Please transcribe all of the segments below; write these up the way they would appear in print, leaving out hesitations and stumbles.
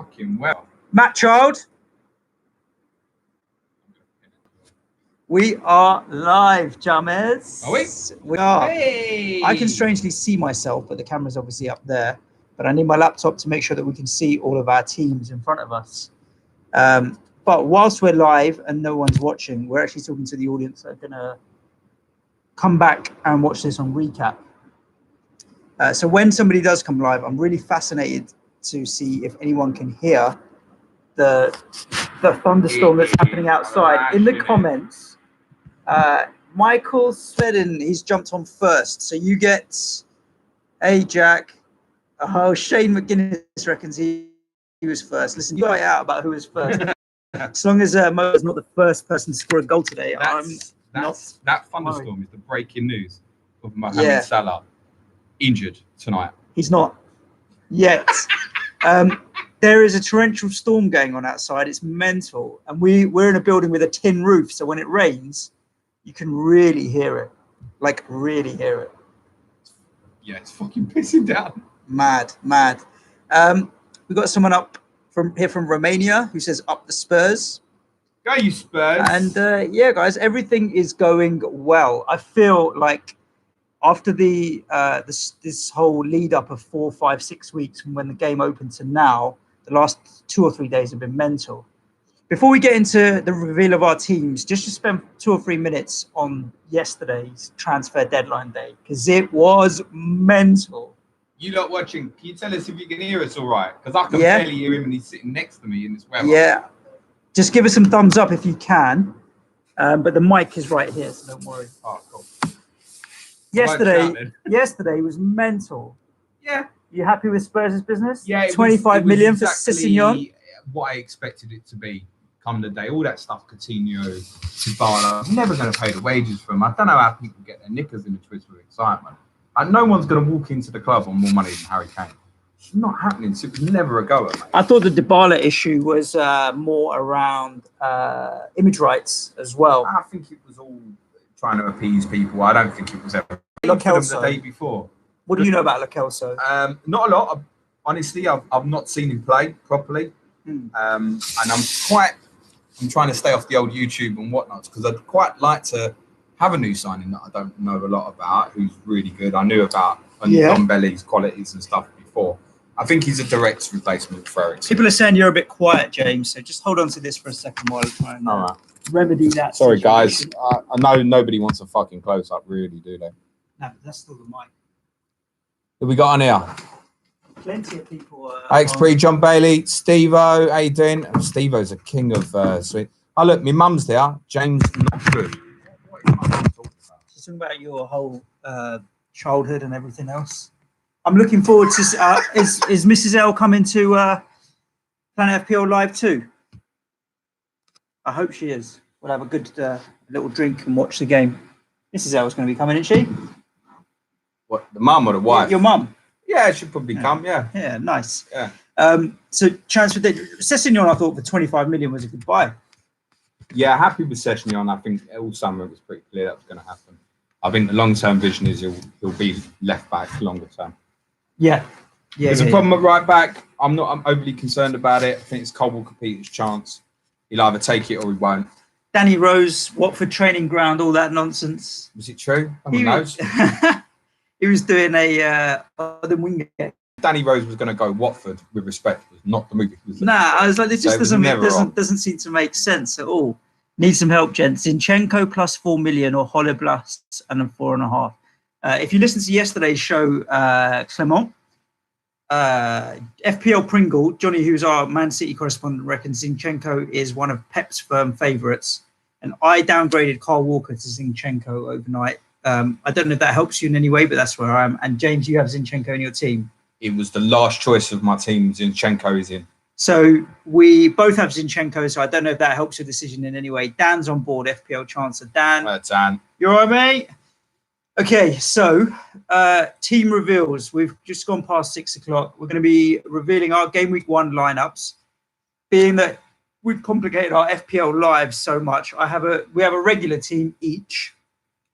fucking well. Matt Child. We are live, James. Are we? We are. Hey! I can strangely see myself, but the camera's obviously up there. But I need my laptop to make sure that we can see all of our teams in front of us. But whilst we're live and no one's watching, we're actually talking to the audience that are going to come back and watch this on recap. So when somebody does come live, I'm really fascinated to see if anyone can hear the thunderstorm that's happening outside. In the comments, Michael Svedin, he's jumped on first. So you get, hey, Jack. Oh, Shane McGuinness reckons he was first. Listen, you fight out about who was first. As long as Mo is not the first person to score a goal today, that thunderstorm is the breaking news of Mohamed Salah injured tonight. He's not yet. There is a torrential storm going on outside. It's mental, and we're in a building with a tin roof, so when it rains, you can really hear it, like really hear it. Yeah, it's fucking pissing down. Mad. We've got someone up from Romania who says up the Spurs. Go you Spurs. And yeah, guys, everything is going well. I feel like after this whole lead up of 4, 5, 6 weeks from when the game opened to now, the last 2 or 3 days have been mental. Before we get into the reveal of our teams, just to spend 2 or 3 minutes on yesterday's transfer deadline day, because it was mental. You lot watching, can you tell us if you can hear us all right? Because I can barely hear him and he's sitting next to me in this weather. Yeah. Just give us some thumbs up if you can. But the mic is right here, so don't worry. Oh, cool. Yesterday was mental. Yeah. You happy with Spurs' business? Yeah. 25 million for exactly Sissignon. what I expected it to be come the day. All that stuff, Coutinho, Dybala, never going to pay the wages for them. I don't know how people get their knickers in a twist with excitement. And no one's going to walk into the club on more money than Harry Kane. It's not happening. So it was never a goer, mate. I thought the Dybala issue was more around image rights as well. I think it was all trying to appease people. I don't think it was ever Lo Celso. The day before. What do you know about Lo Celso? Not a lot. Honestly, I've not seen him play properly. And I'm trying to stay off the old YouTube and whatnot because I'd quite like to have a new signing that I don't know a lot about, who's really good. I knew about Ndombele's qualities and stuff before. I think he's a direct replacement for Ericsson. People are saying you're a bit quiet, James, so just hold on to this for a second while I try and remedy that. Sorry, situation. guys. I know nobody wants a fucking close-up, really, do they? No, that's still the mic. Who we got on here? Plenty of people. X3, John Bailey, Steve-O, how you doing? Steve-O's a king of sweet. Oh, look, my mum's there. James, not good. Just talking about your whole childhood and everything else. I'm looking forward to. Is Mrs. L coming to Planet FPL Live too? I hope she is. We'll have a good little drink and watch the game. Mrs. L is going to be coming, isn't she? What, the mum or the wife? Your mum. Yeah, she'll probably come. Yeah. Yeah, nice. Yeah. So transfer Sessignon, I thought for 25 million was a good buy. Yeah, happy with Sessignon. I think all summer it was pretty clear that was going to happen. I think the long-term vision is he'll be left back longer term. Yeah. There's a problem at right back. I'm overly concerned about it. I think it's Cole will compete his chance. He'll either take it or he won't. Danny Rose, Watford training ground, all that nonsense. Was it true? Who knows? He was doing a other wing. Danny Rose was going to go Watford with respect. Was not the move. I was like, this just doesn't seem to make sense at all. Need some help, gents. Zinchenko plus 4 million or Holleblast and then 4.5. If you listen to yesterday's show, Clement, FPL Pringle, Johnny, who's our Man City correspondent, reckons Zinchenko is one of Pep's firm favourites. And I downgraded Kyle Walker to Zinchenko overnight. I don't know if that helps you in any way, but that's where I am. And James, you have Zinchenko in your team. It was the last choice of my team. Zinchenko is in. So we both have Zinchenko, so I don't know if that helps your decision in any way. Dan's on board, FPL Chancellor. Dan. You all right, mate? Okay, so team reveals. We've just gone past 6 o'clock. We're going to be revealing our Game Week 1 lineups. Being that we've complicated our FPL lives so much, we have a regular team each.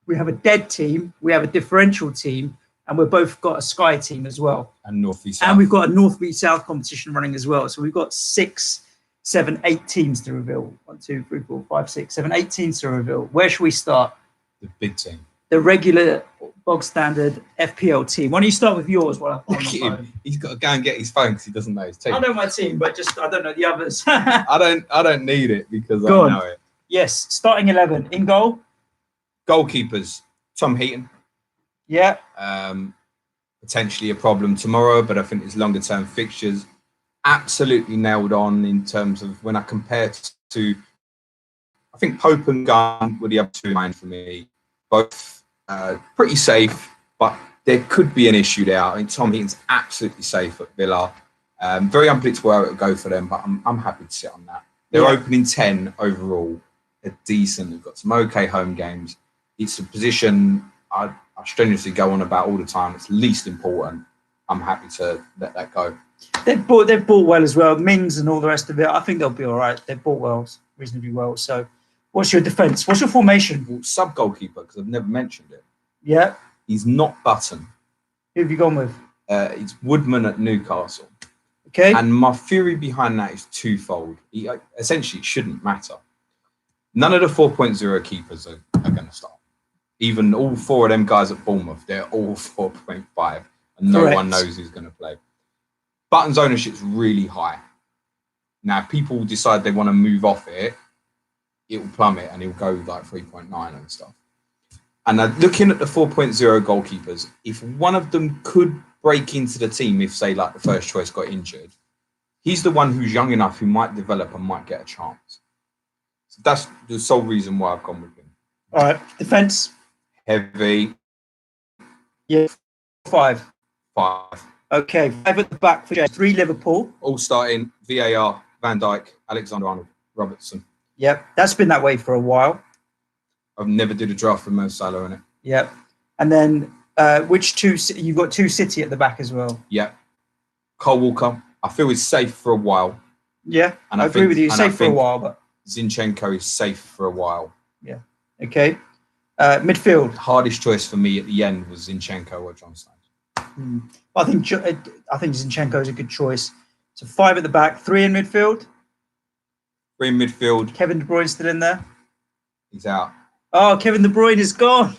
We have a dead team. We have a differential team. and we've both got a Sky team as well. And North v South. And we've got a North v South competition running as well. So we've got 6, 7, 8 teams to reveal. 1, 2, 3, 4, 5, 6, 7, 8 teams to reveal. Where should we start? The big team. The regular bog standard FPL team. Why don't you start with yours while I find Look my at phone? him. He's got to go and get his phone because he doesn't know his team. I know my team, but just I don't know the others. I don't need it because Go I on. know it. Yes, starting 11 in goal. Goalkeepers, Tom Heaton. Yeah. Potentially a problem tomorrow, but I think his longer term fixtures absolutely nailed on in terms of when I compare to, I think Pope and Gunn were the other two in line for me. Both pretty safe, but there could be an issue there. I think Tom Heaton's absolutely safe at Villa. Very unpredictable how it will go for them, but I'm happy to sit on that. They're opening 10 overall. They're decent. They've got some okay home games. It's a position I strenuously go on about all the time. It's least important. I'm happy to let that go. They've bought well as well. Mings and all the rest of it. I think they'll be all right. They've bought well, reasonably well. So what's your defence? What's your formation? Well, sub-goalkeeper, because I've never mentioned it. Yeah. He's not Button. Who have you gone with? It's Woodman at Newcastle. Okay. And my theory behind that is twofold. Essentially, it shouldn't matter. None of the 4.0 keepers are going to start. Even all 4 of them guys at Bournemouth, they're all 4.5. And no one knows who's going to play. Button's ownership's really high. Now, if people decide they want to move off it, it will plummet and he'll go like 3.9 and stuff. And looking at the 4.0 goalkeepers, if one of them could break into the team, if say like the first choice got injured, he's the one who's young enough who might develop and might get a chance. So that's the sole reason why I've gone with him. All right. Defence. Heavy. Yeah. 5. 5. Okay. 5 at the back for James. 3 Liverpool. All starting VAR, Van Dijk, Alexander-Arnold, Robertson. Yep. That's been that way for a while. I've never did a draft with Mo Salah in it. Yep. And then which 2? You've got 2 City at the back as well. Yep. Cole Walker, I feel he's safe for a while. Yeah. And I agree with you. Safe for a while, but Zinchenko is safe for a while. Yeah. Okay. Midfield. Hardest choice for me at the end was Zinchenko or John Stones. I think Zinchenko is a good choice. So 5 at the back, 3 in midfield. 3 in midfield. Kevin De Bruyne still in there. He's out. Oh, Kevin De Bruyne is gone.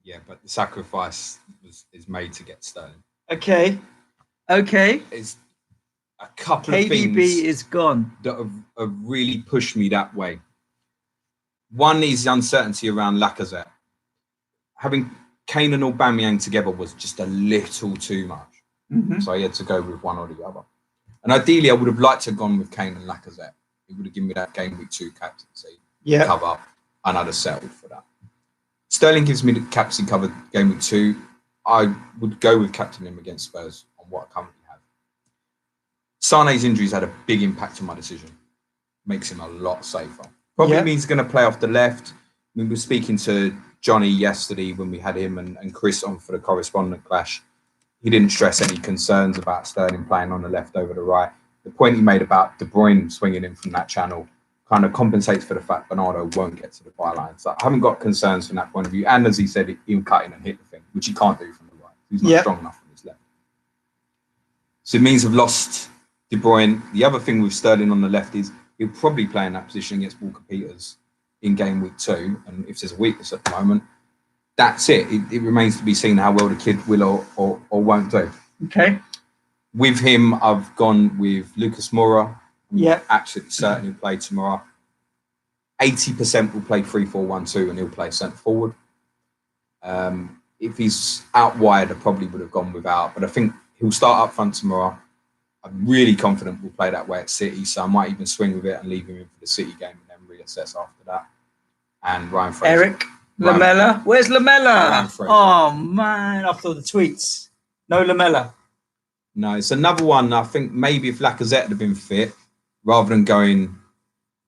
Yeah, but the sacrifice is made to get Sterling. Okay. It's a couple of things KDB is gone. that have really pushed me that way. One is the uncertainty around Lacazette. Having Kane and Aubameyang together was just a little too much. Mm-hmm. So I had to go with one or the other. And ideally, I would have liked to have gone with Kane and Lacazette. It would have given me that game week 2 captaincy cover, and I'd have settled for that. Sterling gives me the captaincy cover game week 2. I would go with captaining him against Spurs on what I currently have. Sane's injuries had a big impact on my decision. Makes him a lot safer. Probably means he's going to play off the left. We were speaking to Johnny yesterday when we had him and Chris on for the correspondent clash. He didn't stress any concerns about Sterling playing on the left over the right. The point he made about De Bruyne swinging in from that channel kind of compensates for the fact Bernardo won't get to the byline. So I haven't got concerns from that point of view. And as he said, he'll cut in and hit the thing, which he can't do from the right. He's not strong enough from his left. So it means I've lost De Bruyne. The other thing with Sterling on the left is he'll probably play in that position against Walker Peters in game week 2. And if there's a weakness at the moment, that's it. It remains to be seen how well the kid will or won't do. Okay. With him, I've gone with Lucas Moura. Yeah. Absolutely certain he'll play tomorrow. 80% will play 3-4-1-2 and he'll play centre forward. If he's out wide, I probably would have gone without, but I think he'll start up front tomorrow. I'm really confident we'll play that way at City, so I might even swing with it and leave him in for the City game and then reassess after that. And Ryan Fraser. Eric Lamella. Where's Lamella? Fraser. Oh, man. After the tweets. No Lamella. No, it's another one. I think maybe if Lacazette had been fit, rather than going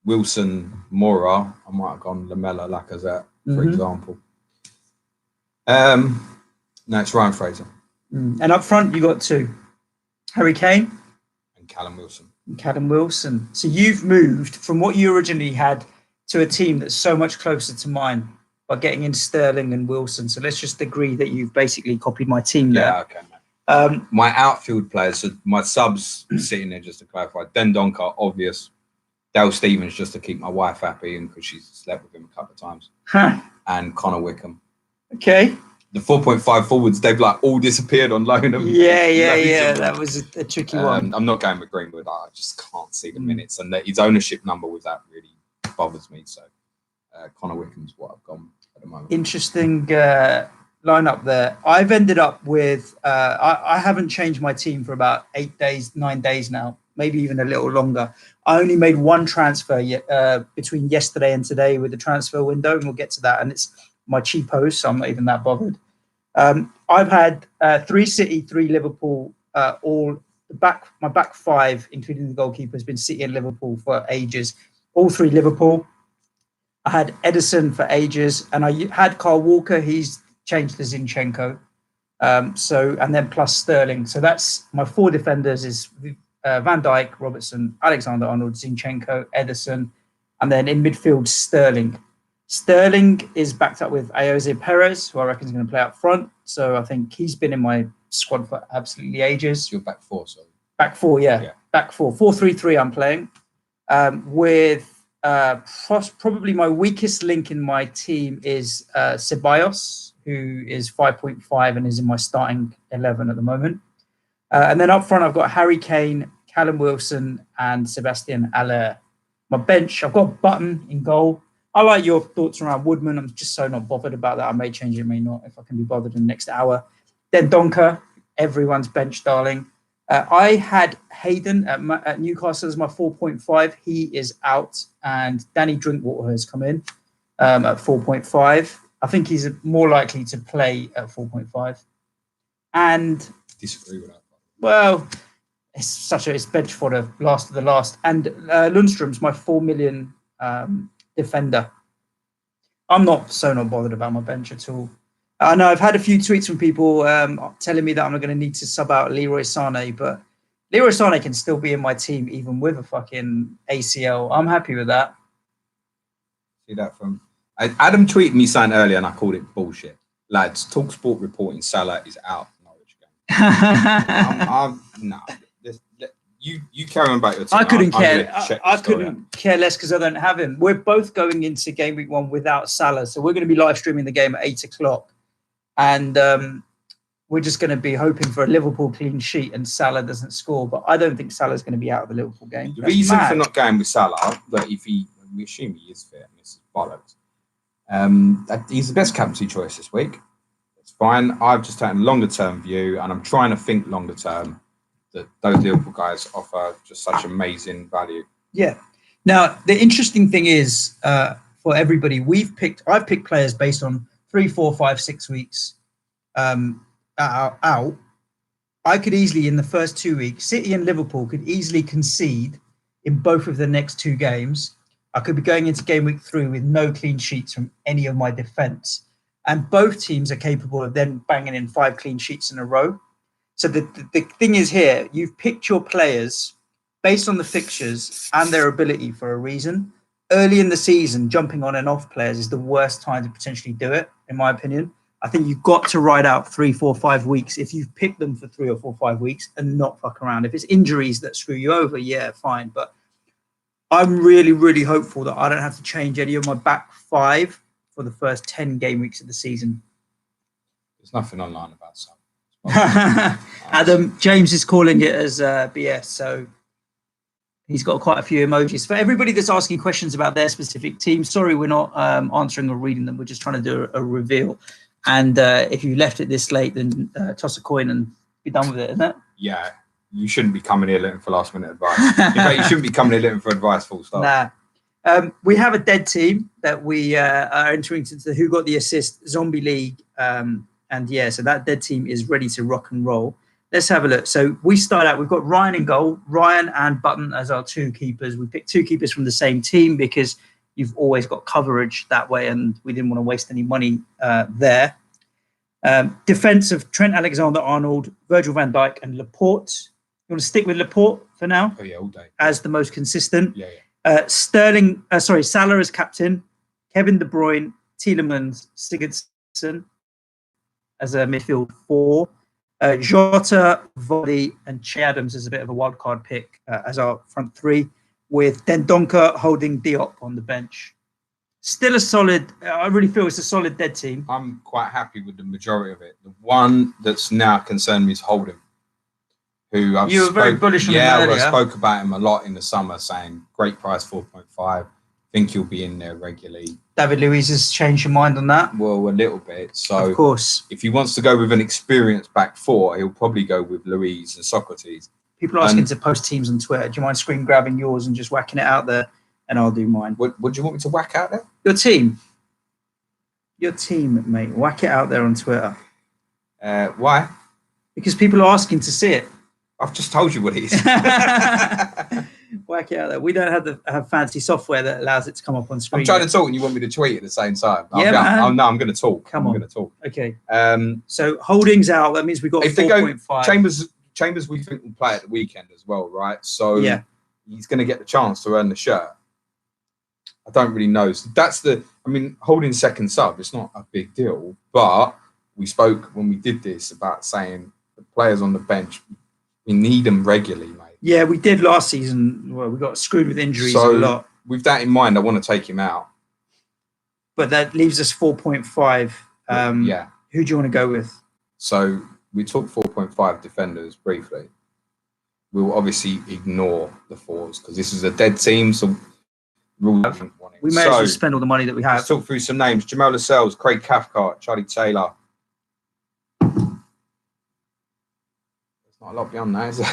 Wilson, Moura, I might have gone Lamella, Lacazette, for example. No, it's Ryan Fraser. And up front, you got 2. Harry Kane. And Callum Wilson. So you've moved from what you originally had to a team that's so much closer to mine. by getting in Sterling and Wilson. So let's just agree that you've basically copied my team there. Yeah, okay, mate. My outfield players, so my subs sitting there, just to clarify: Dendonka, obvious. Dale Stevens, just to keep my wife happy and because she's slept with him a couple of times. And Connor Wickham. Okay. The 4.5 forwards, they've like all disappeared on loan. Yeah. That was a tricky one. I'm not going with Greenwood. I just can't see the minutes. And his ownership number with that really bothers me. So Connor Wickham's what I've gone at the moment. Interesting lineup there. I've ended up with, I haven't changed my team for about 9 days now, maybe even a little longer. I only made one transfer between yesterday and today with the transfer window, and we'll get to that. And it's my cheapos, so I'm not even that bothered. I've had 3 City, 3 Liverpool, my back 5, including the goalkeeper, has been City and Liverpool for ages. All 3 Liverpool. I had Edison for ages, and I had Carl Walker. He's changed to Zinchenko. And then plus Sterling. So that's my 4 defenders is Van Dijk, Robertson, Alexander-Arnold, Zinchenko, Ederson, and then in midfield, Sterling. Sterling is backed up with Ayoze Perez, who I reckon is going to play up front. So I think he's been in my squad for absolutely ages. You're back 4, sorry. Back 4, yeah. Back 4. 4-3-3 I'm playing. With probably my weakest link in my team is Ceballos, who is 5.5 and is in my starting 11 at the moment. And then up front, I've got Harry Kane, Callum Wilson, and Sebastian Haller. My bench, I've got Button in goal. I like your thoughts around Woodman. I'm just so not bothered about that. I may change it, may not, if I can be bothered in the next hour. Then Donker, everyone's bench darling. I had Hayden at Newcastle as my 4.5. He is out. And Danny Drinkwater has come in at 4.5. I think he's more likely to play at 4.5. And disagree with that. Well, it's bench for the last of the last. And Lundstrom's my 4 million defender. I'm not bothered about my bench at all. I know I've had a few tweets from people telling me that I'm not going to need to sub out Leroy Sané, but Leroy Sané can still be in my team even with a fucking ACL. I'm happy with that. See that from Adam tweeted me something earlier, and I called it bullshit. Lads, TalkSport reporting Salah is out. No. You carry on about your team. I couldn't care. I couldn't care less because I don't have him. We're both going into game week 1 without Salah, so we're going to be live streaming the game at 8:00, and we're just going to be hoping for a Liverpool clean sheet and Salah doesn't score. But I don't think Salah's going to be out of the Liverpool game. The reason for not going with Salah, that we assume he is fit, and this is bollocks. He's the best captaincy choice this week. Fine. I've just taken a longer term view, and I'm trying to think longer term that those Liverpool guys offer just such amazing value. Yeah. Now the interesting thing is, for everybody, I've picked players based on 3, 4, 5, 6 weeks out. I could easily in the first 2 weeks, City and Liverpool could easily concede in both of the next 2 games. I could be going into game week 3 with no clean sheets from any of my defence. And both teams are capable of then banging in 5 clean sheets in a row. So the thing is here, you've picked your players based on the fixtures and their ability for a reason. Early in the season, jumping on and off players is the worst time to potentially do it, in my opinion. I think you've got to ride out 3, 4, 5 weeks if you've picked them for 3 or 4, 5 weeks and not fuck around. If it's injuries that screw you over, yeah, fine. But I'm really, really hopeful that I don't have to change any of my back 5 for the first 10 game weeks of the season. There's nothing online about some. Adam James is calling it as BS, so he's got quite a few emojis. For everybody that's asking questions about their specific team, sorry we're not answering or reading them. We're just trying to do a reveal. And if you left it this late, then toss a coin and be done with it, isn't it? Yeah, you shouldn't be coming here looking for last minute advice. In fact, you shouldn't be coming here looking for advice, full stop. Nah. We have a dead team that we are entering into Who Got the Assist Zombie League. So that dead team is ready to rock and roll. Let's have a look. So we start out, we've got Ryan in goal, Ryan and Button as our 2 keepers. We picked 2 keepers from the same team because you've always got coverage that way and we didn't want to waste any money there. Defense of Trent Alexander-Arnold, Virgil van Dijk and Laporte. You want to stick with Laporte for now? Oh, yeah, all day. As the most consistent. Yeah. Salah as captain, Kevin De Bruyne, Tielemans, Sigurdsson as a midfield 4. Jota, Vardy, and Che Adams as a bit of a wildcard pick as our front 3, with Dendoncker holding Diop on the bench. Still a solid, I really feel it's a solid dead team. I'm quite happy with the majority of it. The one that's now concerned me is Holding, who You were very bullish on him earlier. I spoke about him a lot in the summer, saying great price, 4.5. Think he'll be in there regularly. David Luiz has changed your mind on that? Well, a little bit. So, of course, if he wants to go with an experienced back 4, he'll probably go with Luiz and Socrates. People are asking to post teams on Twitter. Do you mind screen grabbing yours and just whacking it out there? And I'll do mine. What do you want me to whack out there? Your team. Your team, mate. Whack it out there on Twitter. Why? Because people are asking to see it. I've just told you what it is. Whack it out there. We don't have fancy software that allows it to come up on screen. I'm trying to talk and you want me to tweet at the same time. Yeah, man. I'm going to talk. I'm going to talk. Okay. So Holding's out. That means we've got 4.5. Chambers we think will play at the weekend as well, right? So yeah, he's going to get the chance to earn the shirt. I don't really know. So Holding second sub, it's not a big deal. But we spoke when we did this about saying the players on the bench, we need them regularly, mate. Yeah, we did last season. Well, we got screwed with injuries a lot. With that in mind, I want to take him out. But that leaves us 4.5. Yeah. Who do you want to go with? So we talked 4.5 defenders briefly. We'll obviously ignore the 4s because this is a dead team. So we may as well spend all the money that we have. Let's talk through some names. Jamal Lascelles, Craig Cathcart, Charlie Taylor. Not a lot beyond that, is there?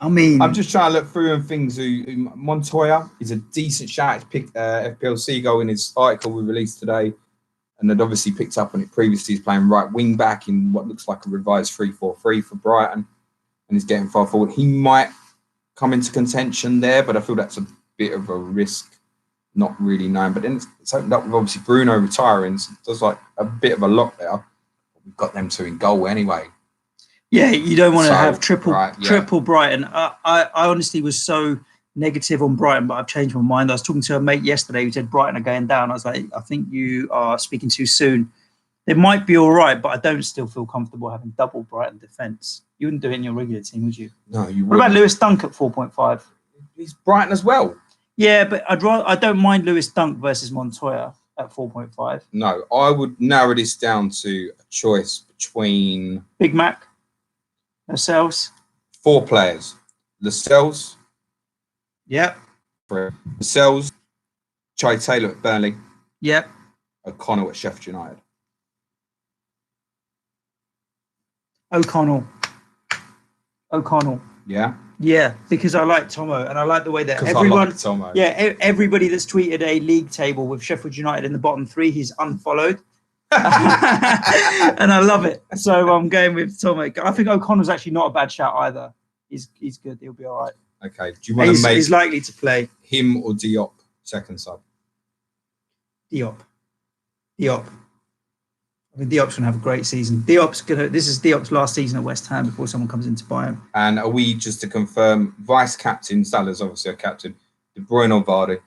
I mean, I'm just trying to look through and things. Montoya is a decent shout to pick FPL goal in his article we released today, and had obviously picked up on it previously. He's playing right wing back in what looks like a revised 3-4-3 for Brighton, and he's getting far forward. He might come into contention there, but I feel that's a bit of a risk, not really known. But then it's opened up with obviously Bruno retiring, so it does like a bit of a lock there. We've got them 2 in goal anyway. Yeah, you don't want to have triple Brighton. I honestly was so negative on Brighton, but I've changed my mind. I was talking to a mate yesterday who said Brighton are going down. I was like, I think you are speaking too soon. They might be all right, but I don't still feel comfortable having double Brighton defence. You wouldn't do it in your regular team, would you? No, you wouldn't. What about Lewis Dunk at 4.5? He's Brighton as well. Yeah, but I don't mind Lewis Dunk versus Montoya at 4.5. No, I would narrow this down to a choice between Big Mac, Lascelles. 4 players. Lascelles. Yep. Lascelles. Charlie Taylor at Burnley. Yep. O'Connell at Sheffield United. O'Connell. Yeah. Yeah, because I like Tomo, and I like the way that everyone, everybody that's tweeted a league table with Sheffield United in the bottom 3, he's unfollowed, and I love it. So I'm going with Tomo. I think O'Connell's actually not a bad shout either. He's good. He'll be all right. Okay. Do you want to make? He's likely to play him or Diop second sub. Diop. I mean, Diop's going to have a great season. This is Diop's last season at West Ham before someone comes in to buy him. And are we, just to confirm, vice-captain, Salah's obviously a captain, De Bruyne or Vardy?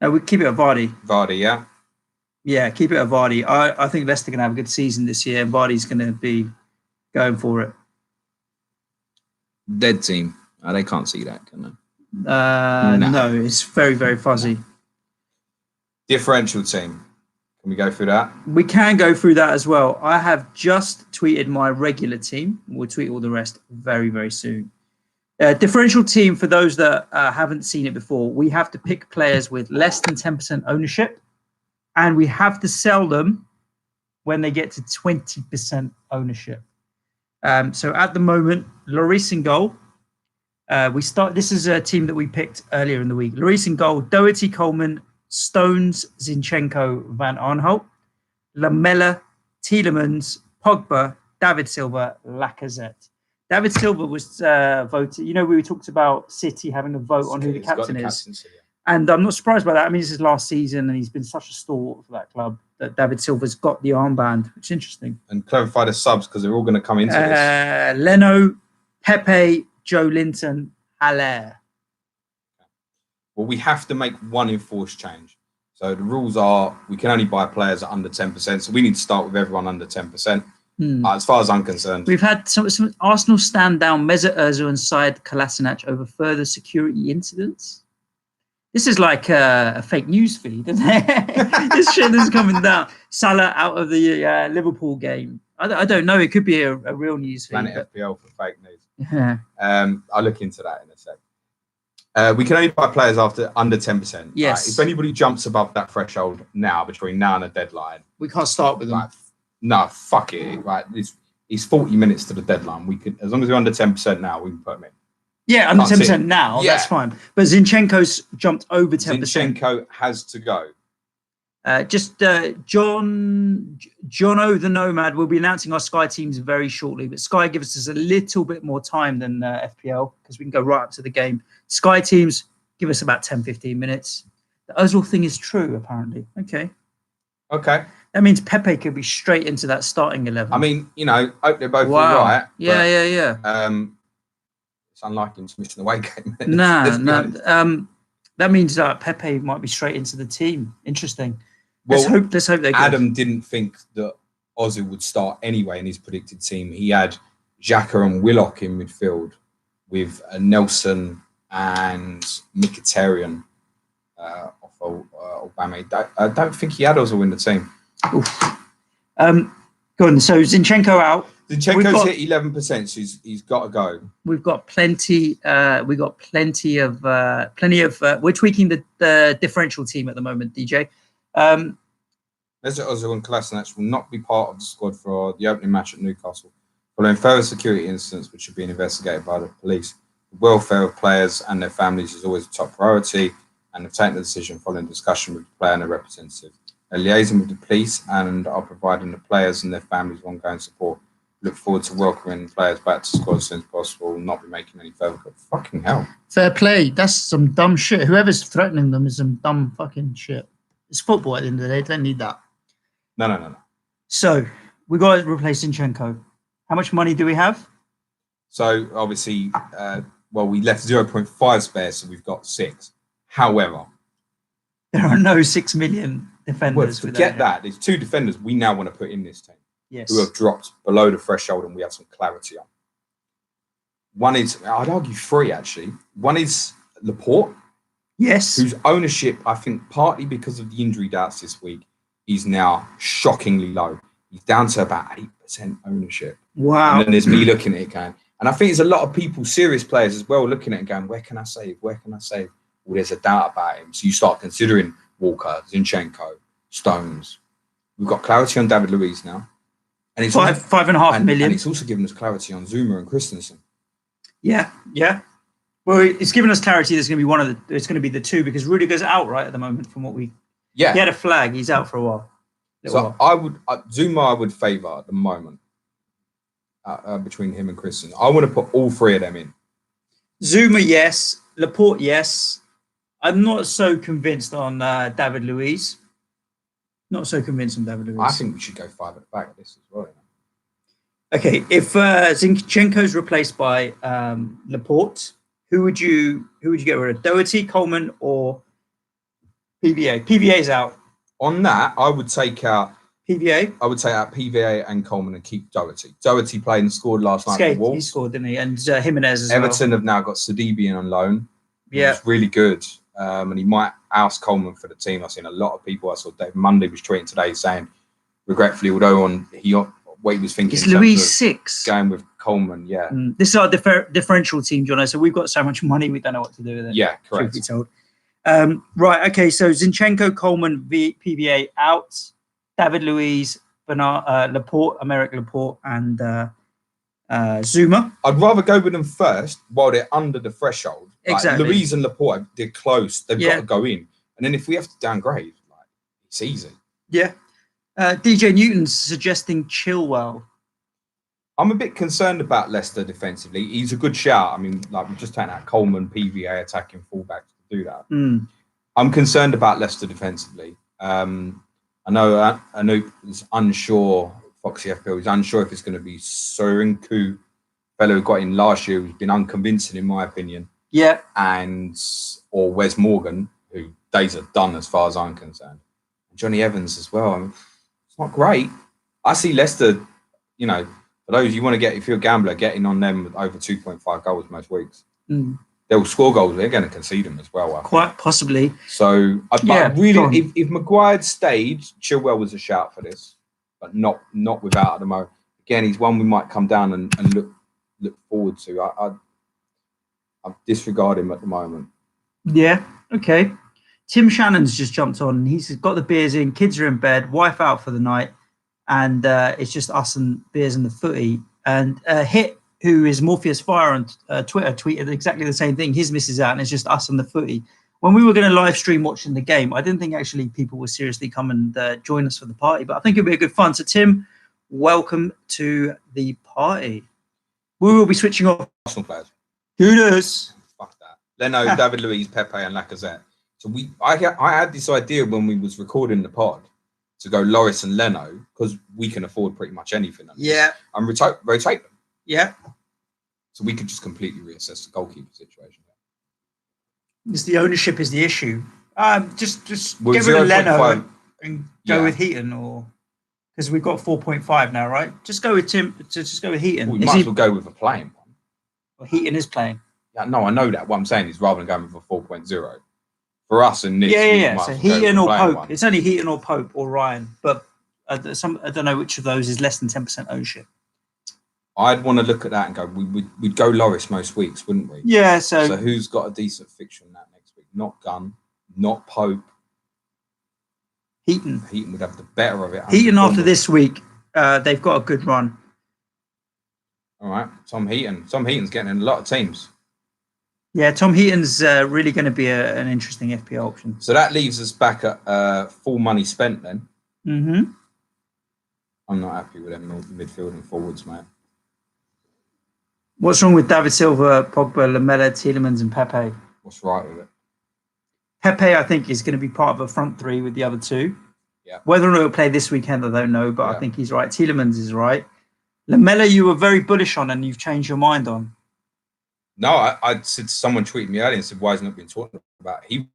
No, we keep it at Vardy. Vardy, yeah? Yeah, keep it at Vardy. I think Leicester are going to have a good season this year, and Vardy's going to be going for it. Dead team. Oh, they can't see that, can they? No, it's very, very fuzzy. Differential team. Can we go through that? We can go through that as well. I have just tweeted my regular team. We'll tweet all the rest very, very soon. Differential team, for those that haven't seen it before, we have to pick players with less than 10% ownership, and we have to sell them when they get to 20% ownership. So at the moment, Lloris in goal. This is a team that we picked earlier in the week. Lloris in goal, Doherty, Coleman, Stones, Zinchenko, Van Aanholt, Lamela, Tielemans, Pogba, David Silva, Lacazette. David Silva was voted. You know, we talked about City having a vote on who the captain is. And I'm not surprised by that. I mean, this is last season and he's been such a stalwart for that club that David Silva's got the armband, which is interesting. And clarify the subs because they're all going to come into this. Leno, Pepe, Joe Linton, Haller. Well, we have to make one enforced change. So the rules are we can only buy players at under 10%. So we need to start with everyone under 10%. As far as I'm concerned. We've had some Arsenal stand down Mesut Ozil and Said Kolasinac over further security incidents. This is like a fake news feed, isn't it? This shit is coming down. Salah out of the Liverpool game. I don't know. It could be a real news feed. Planet FPL for fake news. Yeah. I'll look into that in a sec. We can only buy players after under 10%. Yes. Right? If anybody jumps above that threshold now, between now and the deadline, we can't start with them. Right, no, fuck it. Right, it's 40 minutes to the deadline. We could, as long as we're under 10% now, we can put them in. Yeah, under 10% now. Yeah. That's fine. But Zinchenko's jumped over 10%. Zinchenko has to go. Jono the Nomad will be announcing our Sky teams very shortly, but Sky gives us a little bit more time than FPL because we can go right up to the game. Sky teams give us about 10-15 minutes. The Ozil thing is true, apparently. Okay. That means Pepe could be straight into that starting 11. I mean, I hope they're both all right. Yeah. It's unlikely to miss the away game. No. That means that Pepe might be straight into the team. Interesting. Let's hope they're good. Adam didn't think that Ozil would start anyway in his predicted team. He had Xhaka and Willock in midfield with Nelson and Mkhitaryan off Obama. I don't think he had Ozil in the team. Go on. So Zinchenko out. Zinchenko's hit 11%, so he's got to go. We've got plenty. We're tweaking the differential team at the moment, DJ. Mesut Ozil and Kolasinac will not be part of the squad for the opening match at Newcastle, following further security incidents which are being investigated by the police. The welfare of players and their families is always a top priority, and have taken the decision following discussion with the player and their representative. They're liaising with the police and are providing the players and their families ongoing support. Look forward to welcoming players back to the squad as soon as possible. Will not be making any further. Fucking hell. Fair play. That's some dumb shit. Whoever's threatening them is some dumb fucking shit. It's football at the end of the day. They don't need that. No. So we got to replace Zinchenko. How much money do we have? So obviously, we left 0.5 spare, so we've got 6. However, there are no 6 million defenders. Well, forget that. There's 2 defenders we now want to put in this team. Yes. Who have dropped below the threshold and we have some clarity on. One is, I'd argue 3 actually. One is Laporte. Yes. Whose ownership, I think, partly because of the injury doubts this week, is now shockingly low. He's down to about 8% ownership. Wow. And then there's me looking at it going, and I think there's a lot of people, serious players as well, looking at it going, where can I save? Well, there's a doubt about him. So you start considering Walker, Zinchenko, Stones. We've got clarity on David Luiz now. And it's 5.5 million. And it's also given us clarity on Zuma and Christensen. Yeah. Well, it's given us clarity. There's going to be it's going to be the 2 because Rudiger's out right at the moment. From what he had a flag. He's out for a while. Zuma I would favour at the moment between him and Christensen. I want to put all 3 of them in. Zuma, yes. Laporte, yes. I'm not so convinced on David Luiz. Not so convinced on David Luiz. I think we should go 5 at the back of this as well. Okay, if Zinchenko's replaced by Laporte, who would you get rid of? Doherty, Coleman, or PVA? PVA's out. On that, I would take out PVA. I would take out PVA and Coleman and keep Doherty. Doherty played and scored last night for Wolves. He scored, didn't he? And Jimenez as Everton have now got Sidibe on loan. Yeah, it's really good. And he might oust Coleman for the team. I've seen a lot of people. I saw Dave Mundy was tweeting today saying, regretfully, although what he was thinking. It's Luiz 6 going with Coleman. Yeah, this is our differential team, Jono. So we've got so much money, we don't know what to do with it. Yeah, correct. Truth be told. Right. Okay. So Zinchenko, Coleman, PVA out. David Luiz, Laporte, Aymeric Laporte, and Zuma. I'd rather go with them first while they're under the threshold. Exactly. Luiz and Laporte, they're close. They've got to go in. And then if we have to downgrade, it's easy. Yeah. DJ Newton's suggesting Chilwell. I'm a bit concerned about Leicester defensively. He's a good shout. I mean, we've just taken out Coleman, PVA, attacking fullbacks to do that. I'm concerned about Leicester defensively. I know he's unsure, Foxy FPL, he's unsure if it's going to be Soyuncu, fellow who got in last year, who's been unconvincing in my opinion. Yeah. Or Wes Morgan. who days are done as far as I'm concerned. Johnny Evans as well. I mean, it's not great. I see Leicester, you know, for those you want to get, if you're a gambler, getting on them with over 2.5 goals most weeks. They'll score goals. They're going to concede them as well. Quite possibly. So, but really, if Maguire stayed, Chilwell was a shout for this, but not without at the moment. Again, he's one we might come down and look forward to. I disregard him at the moment. Yeah. Okay. Tim Shannon's just jumped on. He's got the beers in. Kids are in bed. Wife out for the night, and it's just us and beers and the footy. And Hit, who is Morpheus Fire on Twitter, tweeted exactly the same thing. His missus out, and it's just us and the footy. When we were going to live stream watching the game, I didn't think actually people would seriously come and join us for the party, but I think it'd be a good fun. So, Tim, welcome to the party. We will be switching off. Arsenal players. Who knows? Fuck that. Leno, David Luiz, Pepe, and Lacazette. So I had this idea when we was recording the pod to go Lloris and Leno because we can afford pretty much anything. Yeah. And rotate them. Yeah. So we could just completely reassess the goalkeeper situation. It's the ownership is the issue. Just Well, get rid of Leno 0.5. and go with Heaton, or because we've got 4.5 now, right? Just go with Tim. Just go with Heaton. Well, we might as well go with a playing one. Well, Heaton is playing. Yeah, no, I know that. What I'm saying is rather than going with a 4.0 for us and this. Yeah. So Heaton or Pope. One. It's only Heaton or Pope or Ryan, but I don't know which of those is less than 10% ownership. I'd want to look at that and go, we'd go Lloris most weeks, wouldn't we? Yeah, so who's got a decent fixture in that next week? Not Gunn, not Pope. Heaton would have the better of it. Heaton after this week, they've got a good run. All right, Tom Heaton's getting in a lot of teams. Yeah, Tom Heaton's really going to be an interesting FPL option. So that leaves us back at full money spent then. Mm-hmm. I'm not happy with them midfield and forwards, mate. What's wrong with David Silva, Pogba, Lamela, Tielemans, and Pepe? What's right with it? Pepe, I think, is going to be part of a front three with the other two. Yeah. Whether or not he'll play this weekend, I don't know, but Yeah. I think he's right. Tielemans is right. Lamela, you were very bullish on, and you've changed your mind on. No, I said someone tweeted me earlier and said, why has he not been talking about it? He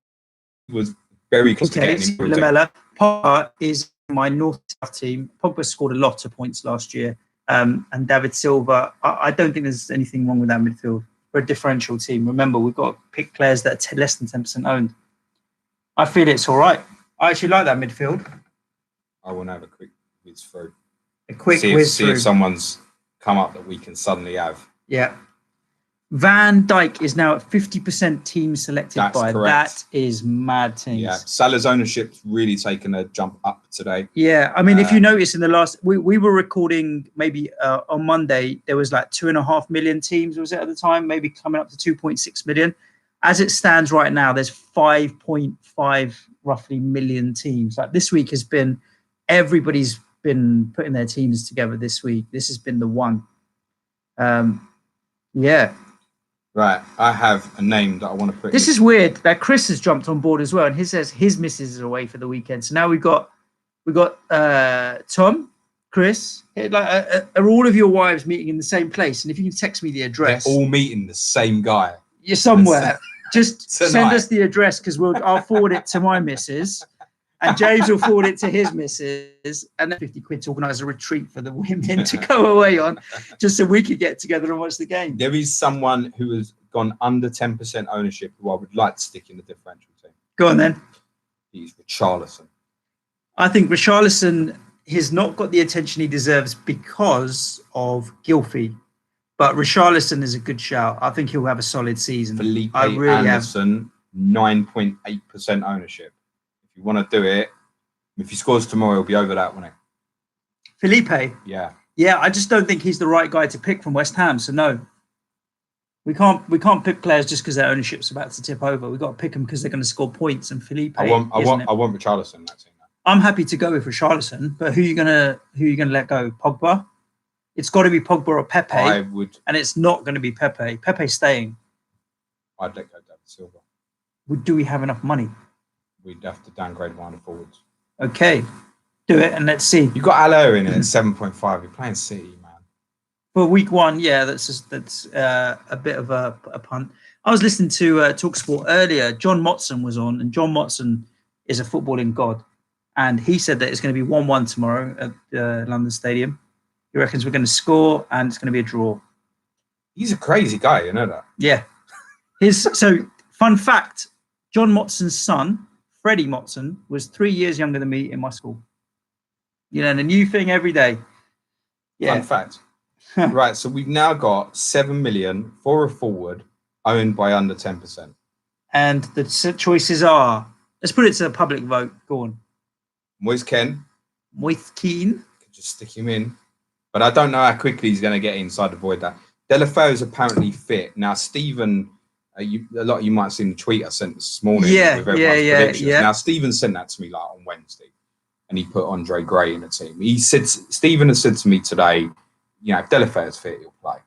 was very close to getting him. Lamela. Pogba is my North-South team. Pogba scored a lot of points last year. And David Silva, I don't think there's anything wrong with that midfield. We're a differential team. Remember, we've got to pick players that are less than 10% owned. I feel it's all right. I actually like that midfield. I want to have a quick whiz through. See if someone's come up that we can suddenly have. Yeah. Van Dijk is now at 50% team selected. That's by. correct. That is mad things. Yeah, Salah's ownership's really taken a jump up today. Yeah, I mean, if you notice in the last, we were recording maybe on Monday, there was like 2.5 million teams, was it at the time? Maybe coming up to 2.6 million. As it stands right now, there's 5.5 roughly million teams. Like this week has been, everybody's been putting their teams together this week. This has been the one. Yeah. Right, I have a name that I want to put. This is weird that Chris has jumped on board as well, and he says his missus is away for the weekend. So now we got Tom, Chris. Like, are all of your wives meeting in the same place? And if you can text me the address, they're all meeting the same guy. You're somewhere. Just tonight. Send us the address because I'll forward it to my missus, and James will forward it to his missus, and then 50 quid to organise a retreat for the women to go away on, just so we could get together and watch the game. There is someone who has gone under 10% ownership who I would like to stick in the differential team. Go on then. He's Richarlison. I think Richarlison has not got the attention he deserves because of Gylfi. But Richarlison is a good shout. I think he'll have a solid season. Felipe I really Anderson, 9.8% ownership. If you want to do it, if he scores tomorrow, he'll be over that, won't he? Felipe? Yeah. Yeah, I just don't think he's the right guy to pick from West Ham. So no. We can't pick players just because their ownership's about to tip over. We've got to pick them because they're going to score points. And Felipe, I want Richarlison in that team. I'm happy to go with Richarlison, but who are you gonna let go? Pogba? It's got to be Pogba or Pepe. And it's not going to be Pepe. Pepe's staying. I'd let go David Silva. Do we have enough money? We'd have to downgrade one of the forwards. Okay, do it and let's see. You got Allo in it at 7.5. You're playing City, man. For week one, yeah, that's a bit of a punt. I was listening to TalkSport earlier. John Motson was on, and John Motson is a footballing god. And he said that it's going to be 1-1 tomorrow at London Stadium. He reckons we're going to score, and it's going to be a draw. He's a crazy guy, you know that? Yeah. So, fun fact, John Motson's son, Freddie Motson, was 3 years younger than me in my school. You know, and a new thing every day. Yeah. Fun fact. Right, so we've now got 7 million for a forward owned by under 10%. And the choices are, let's put it to a public vote. Go on. Moise Ken. Moise Keane. Just stick him in. But I don't know how quickly he's going to get inside the void that. Delafeu is apparently fit. Now, Stephen, a lot of you might have seen the tweet I sent this morning with everyone's predictions. Now, Stephen sent that to me like on Wednesday, and he put Andre Gray in the team. He said, Stephen has said to me today, you know, if Delafeu is fit, he'll play.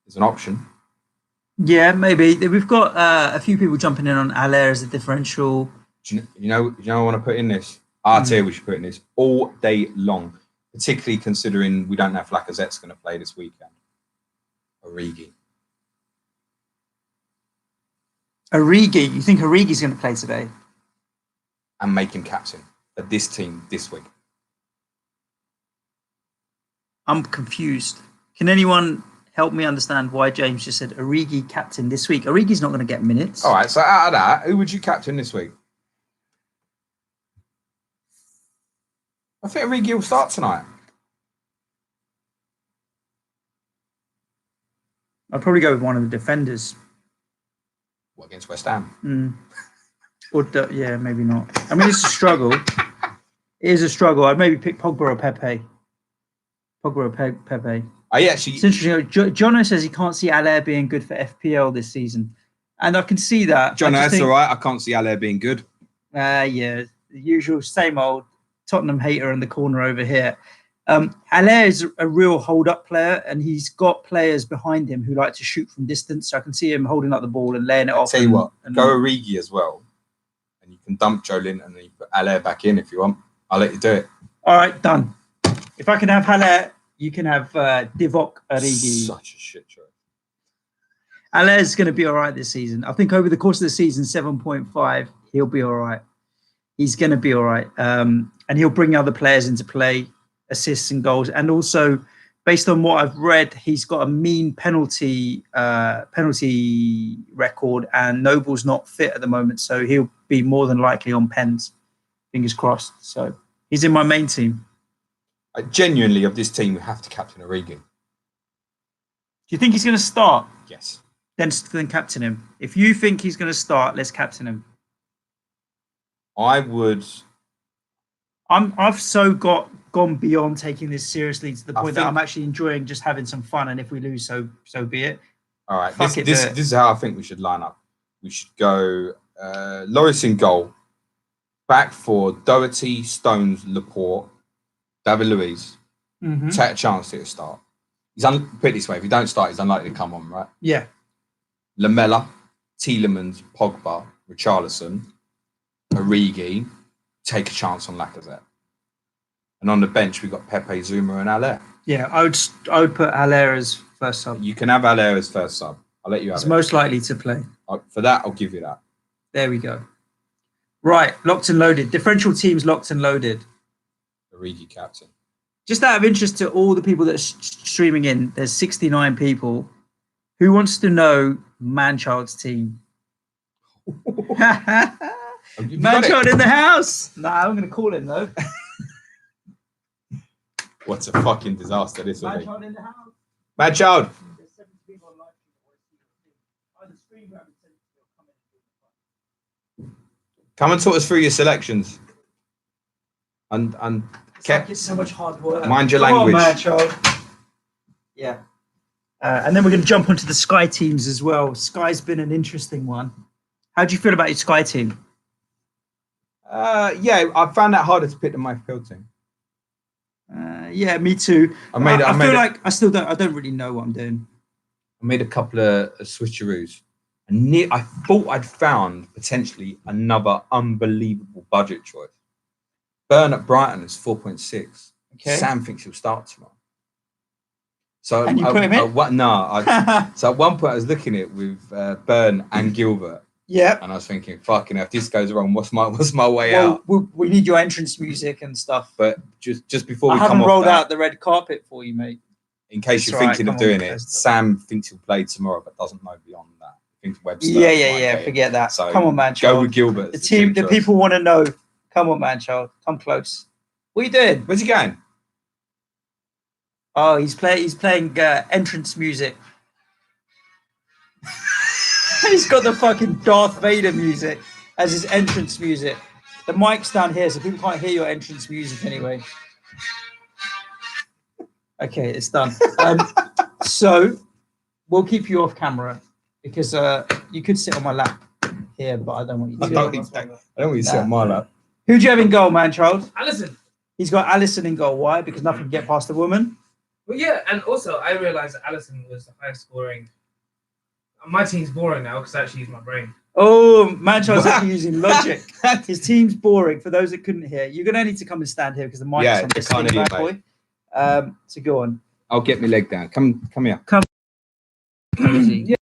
There's an option. Yeah, maybe. We've got a few people jumping in on Allaire as a differential. You know I want to put in this? I tell you we should put in this all day long, particularly considering we don't know if Lacazette's going to play this weekend. Origi. You think Origi's going to play today? And make him captain of this team this week. I'm confused. Can anyone help me understand why James just said Origi captain this week? Origi's not going to get minutes. All right, so out of that, who would you captain this week? I think Origi will start tonight. I'd probably go with one of the defenders. What, against West Ham? Or yeah, maybe not. I mean, it's a struggle. It is a struggle. I'd maybe pick Pogba or Pepe. I actually. It's interesting. Jono says he can't see Allaire being good for FPL this season, and I can see that. Jono, that's all right. I can't see Allaire being good. Yeah, the usual same old Tottenham hater in the corner over here. Allaire is a real hold-up player, and he's got players behind him who like to shoot from distance. So I can see him holding up the ball and laying it off. Tell you what, go Origi as well, and you can dump Joe Linton and then you put Allaire back in if you want. I'll let you do it. All right, done. If I can have Allaire, you can have Divock Origi. Such a shit choice. Allaire's going to be all right this season. I think over the course of the season, 7.5, he'll be all right. He's going to be all right. And he'll bring other players into play, assists and goals. And also, based on what I've read, he's got a mean penalty record, and Noble's not fit at the moment. So he'll be more than likely on pens. Fingers crossed. So he's in my main team. Genuinely, of this team, we have to captain Origi. Do you think he's going to start? Yes. Then captain him. If you think he's going to start, let's captain him. I would. I've gone beyond taking this seriously to the point that I'm actually enjoying just having some fun. And if we lose, so be it. All right. This is how I think we should line up. We should go Lloris in goal. Back for Doherty, Stones, Laporte, David Luiz. Take a chance to start. Put it this way, if he don't start, he's unlikely to come on, right? Yeah. Lamella, Tielemans, Pogba, Richarlison, Origi, take a chance on Lacazette. And on the bench, we've got Pepe, Zuma, and Allaire. Yeah, I would put Allaire as first sub. You can have Allaire as first sub. I'll let you have it. He's most likely to play. For that, I'll give you that. There we go. Right, locked and loaded. Differential teams locked and loaded. Origi captain. Just out of interest to all the people that are streaming in, there's 69 people. Who wants to know Manchild's team? Manchild in the house. Nah, I'm going to call him though. What a fucking disaster this will be. Manchild in the house. Manchild. Come and talk us through your selections. And it's so much hard work. Mind your language. Come on, Manchild. Yeah. And then we're going to jump onto the Sky teams as well. Sky's been an interesting one. How do you feel about your Sky team? Yeah, I found that harder to pick than my field team. Yeah, me too. I don't really know what I'm doing. I made a couple of switcheroos. I thought I'd found potentially another unbelievable budget choice. Burn at Brighton is 4.6. Okay. Sam thinks he'll start tomorrow. So And you put him in? So at one point I was looking at it with Byrne and Gilbert. Yeah. And I was thinking, fucking, if this goes wrong, what's my way out? We need your entrance music and stuff. But just before I we come haven't off rolled that, out the red carpet for you, mate. in case It's you're all right, thinking of come on, doing let's it, do it. Sam thinks he'll play tomorrow, but doesn't know beyond that. I think Webster. Yeah. might get it. Forget that. So Come on, man, go child. with Gilbert. The people want to know. Come on, man, child. Come close. What are you doing? Where's he going? Oh, he's playing entrance music. He's got the fucking Darth Vader music as his entrance music. The mic's down here, so people can't hear your entrance music anyway. Okay, it's done. So we'll keep you off camera because you could sit on my lap here, but I don't want you to. I don't want you to sit on my lap. Who do you have in goal, man, child? Alisson. He's got Alisson in goal. Why? Because nothing can get past the woman. Well, yeah, and also I realised that Alisson was the highest scoring. My team's boring now because I actually use my brain. Oh, man, child's actually using logic. His team's boring. For those that couldn't hear, you're gonna need to come and stand here because the mic's on this thing, bad boy. So go on. I'll get my leg down. Come here. Come. Yeah.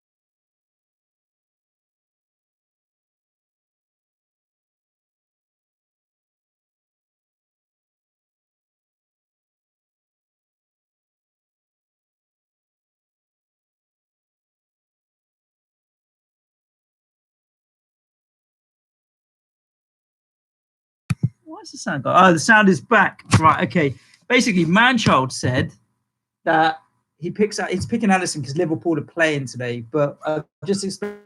Why does the sound go? Oh, the sound is back. Right. Okay. Basically, Manchild said that he's picking Alisson because Liverpool are playing today. But just explain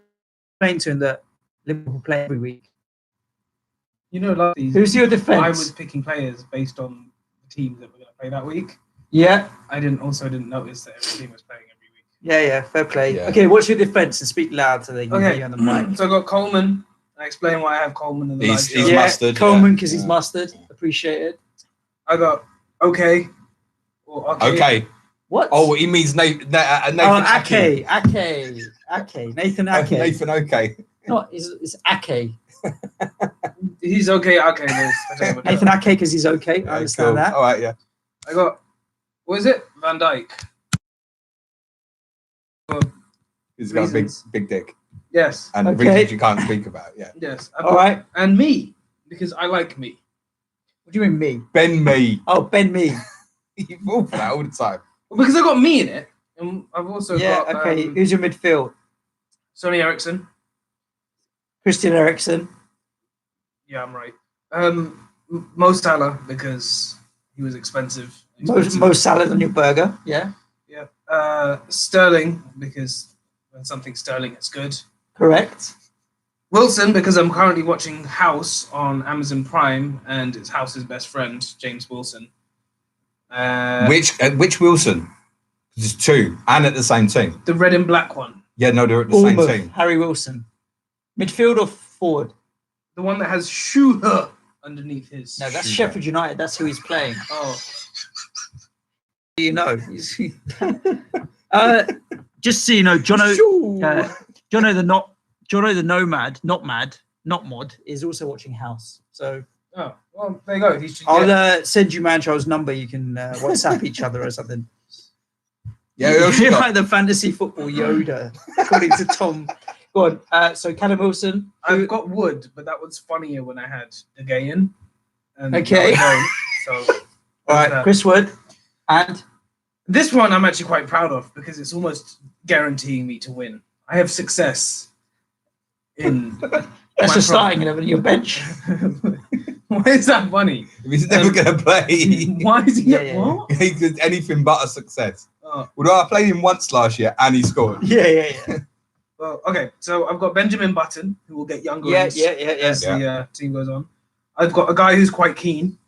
to him that Liverpool play every week. You know, like these. Who's your defense? I was picking players based on the teams that were going to play that week. Yeah. I didn't notice that every team was playing every week. Yeah. Fair play. Yeah. Okay. What's your defense? And speak loud so they can hear you on the mic. So I got Coleman. I explain why I have Coleman in the live show. He's mustard. Coleman because he's mustard. Appreciated. I got okay. Okay. What? Oh, he means Nathan. Ake. Nathan Ake. Nathan. Okay. No, it's Ake. He's okay. Okay. Nathan Ake because he's okay. I understand that. All right. Yeah. I got. What is it? Van Dijk. He's got a big dick. Yes. And reasons you can't speak about. Yeah. Yes. All right. And me, because I like me. What do you mean me? Ben Me. Oh, Ben Me. You fall for that all the time. Well, because I got me in it, and I've also got. Okay. Who's your midfield? Sonny Eriksson. Christian Eriksen. Yeah, I'm right. Mo Salah because he was expensive. Most salad on your burger. Yeah. Yeah. Sterling because when something's Sterling, it's good. Correct. Wilson because I'm currently watching House on Amazon Prime, and it's House's best friend, James Wilson. Which Wilson? There's two, and at the same team. The red and black one. Yeah, no, they're at the same team. Harry Wilson. Midfield or forward? The one that has Schuher underneath his. No, that's Sheffield United. That's who he's playing. Oh. You know. Just so you know, Jono the Nomad, not Mod, is also watching House. So. Oh, well, there you go. I'll send you Manchild's number. You can WhatsApp each other or something. Yeah, you're like the fantasy football Yoda, according to Tom. Go on. So Callum Wilson. I've got Wood, but that was funnier when I had De Gea. Okay. So, all right, Chris Wood, and this one I'm actually quite proud of because it's almost guaranteeing me to win. I have success in. That's the starting 11. Your bench. Why is that funny? He's never going to play. Why is he? What? He's anything but a success. Oh. Although I played him once last year and he scored. Yeah. Well, okay. So I've got Benjamin Button, who will get younger as the team goes on. I've got a guy who's quite keen.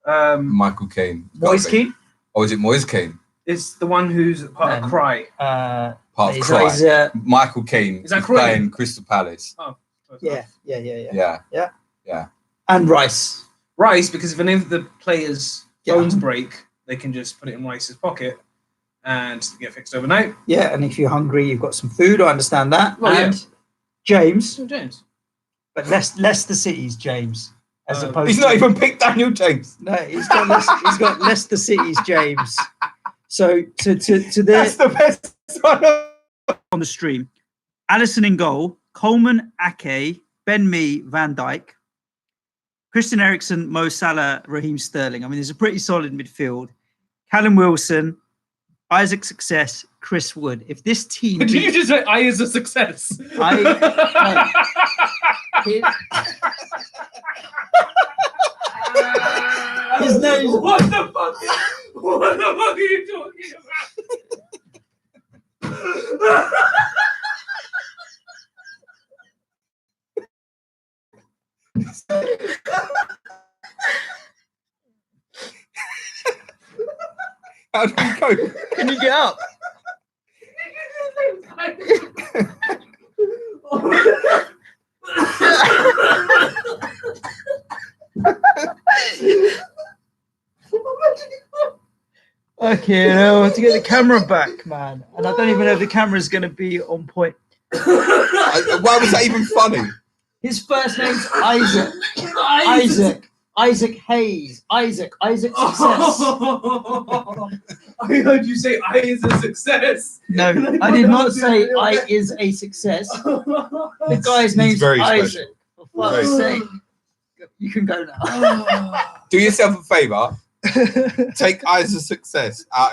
Michael Keane. Moise Keane? Or is it Moise Keane? It's the one who's part of Cry. Part of Cry. Michael Keane is playing Crystal Palace. Oh. Yeah. And Rice, because if any of the players' phones break, they can just put it in Rice's pocket and get fixed overnight. Yeah, and if you're hungry, you've got some food. I understand that. Well, and James, but Leicester City's James, as opposed. He's not even picked Daniel James. No, he's got Leicester City's James. So to their That's the best one. on the stream. Allison in goal, Coleman, Ake, Ben Mee, Van Dijk, Christian Eriksen, Mo Salah, Raheem Sterling. I mean, there's a pretty solid midfield. Callum Wilson, Isaac Success, Chris Wood. If this team... Did you just say I is a success? His name... What the fuck are you talking about? How do we go? Can you get up? Okay, now I have to get the camera back, man. And I don't even know if the camera's going to be on point. Why was that even funny? His first name's Isaac. Isaac Hayes. Isaac Success. I heard you say I is a success. No, I did not say I is a success. The guy's name's Isaac. For fuck's sake. You can go now. Do yourself a favour. Take I as a success out